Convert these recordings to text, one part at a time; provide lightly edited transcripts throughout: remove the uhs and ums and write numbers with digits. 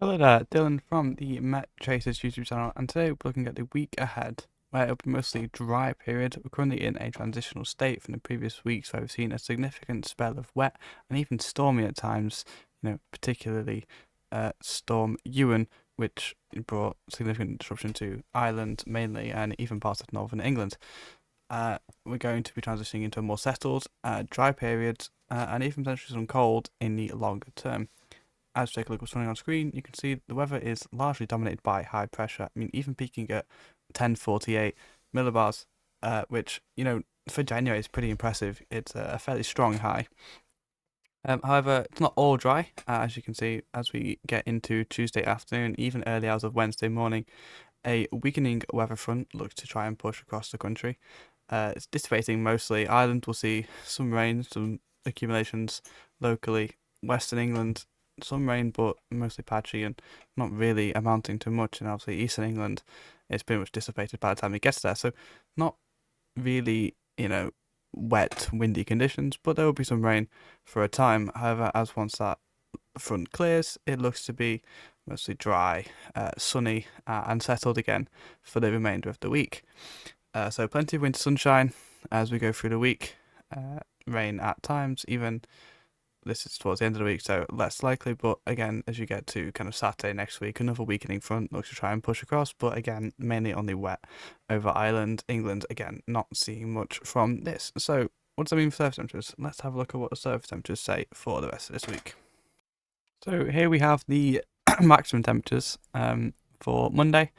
Hello there, Dylan from the Met Chasers YouTube channel, and today we're looking at the week ahead, where it'll be mostly dry period. We're currently in a transitional state from the previous weeks, where we've seen a significant spell of wet and even stormy at times, particularly Storm Ewan, which brought significant disruption to Ireland mainly, and even parts of northern England. We're going to be transitioning into a more settled, dry period, and even potentially some cold in the longer term. As you take a look at what's running on screen, you can see the weather is largely dominated by high pressure. I mean, even peaking at 1048 millibars, which, for January is pretty impressive. It's a fairly strong high. However, it's not all dry, as you can see as we get into Tuesday afternoon, even early hours of Wednesday morning. A weakening weather front looks to try and push across the country. It's dissipating mostly. Ireland will see some rain, some accumulations locally. Western England, some rain, but mostly patchy and not really amounting to much. And obviously, Eastern England is pretty much dissipated by the time it gets there. So, not really, wet, windy conditions, but there will be some rain for a time. However, as once that front clears, it looks to be mostly dry, sunny, and settled again for the remainder of the week. So plenty of winter sunshine as we go through the week. Rain at times, even this is towards the end of the week, so less likely. But again, as you get to kind of Saturday next week, another weakening front looks to try and push across. But again, mainly only wet over Ireland, England. Again, not seeing much from this. So what does that mean for surface temperatures? Let's have a look at what the surface temperatures say for the rest of this week. So here we have the maximum temperatures for Monday.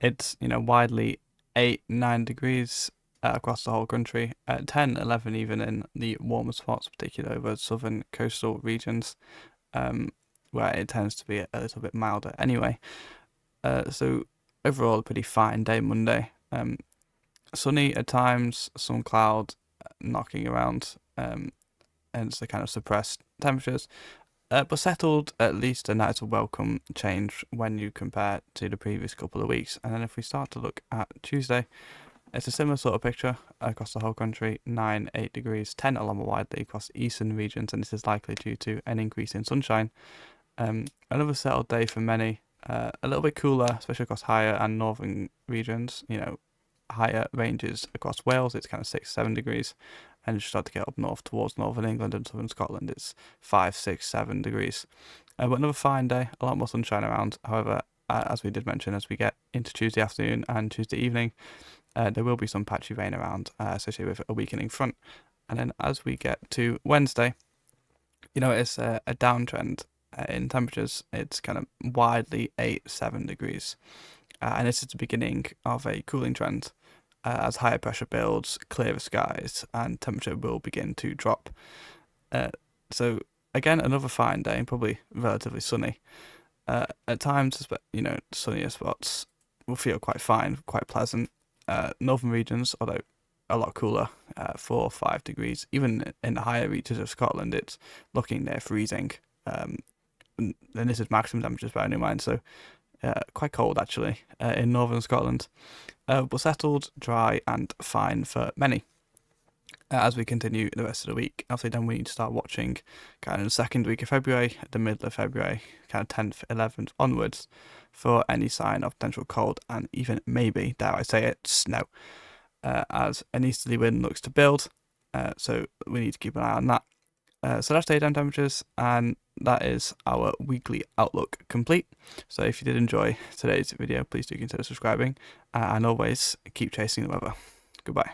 It's widely 8-9 degrees across the whole country, 10, 11 even in the warmer spots, particularly over southern coastal regions, where it tends to be a little bit milder anyway. So overall, a pretty fine day Monday. Sunny at times, some cloud knocking around, hence the kind of suppressed temperatures. But settled, at least, and that's a welcome change when you compare to the previous couple of weeks. And then if we start to look at Tuesday, it's a similar sort of picture across the whole country, 9, 8 degrees, 10 a lot more widely across eastern regions, and this is likely due to an increase in sunshine. Another settled day for many, a little bit cooler, especially across higher and northern regions, higher ranges across Wales, it's kind of 6, 7 degrees. And you start to get up north towards northern England and southern Scotland, it's 5, 6, 7 degrees. But another fine day, a lot more sunshine around. However, as we did mention, as we get into Tuesday afternoon and Tuesday evening, there will be some patchy rain around associated with a weakening front. And then as we get to Wednesday, it's a downtrend in temperatures. It's kind of widely 8, 7 degrees. And this is the beginning of a cooling trend. As higher pressure builds, clearer skies, and temperature will begin to drop. So again, another fine day, probably relatively sunny. At times, sunnier spots will feel quite fine, quite pleasant. Northern regions, although a lot cooler, 4 or 5 degrees. Even in the higher reaches of Scotland, it's looking near freezing. And this is maximum temperatures, bearing in mind. So quite cold actually in northern Scotland, but settled, dry, and fine for many. As we continue the rest of the week, obviously, then we need to start watching kind of the second week of February, the middle of February, kind of 10th, 11th onwards, for any sign of potential cold and even maybe, dare I say it, snow, as an easterly wind looks to build. So we need to keep an eye on that. So that's daytime temperatures, and that is our weekly outlook complete. So if you did enjoy today's video, please do consider subscribing, and always keep chasing the weather. Goodbye.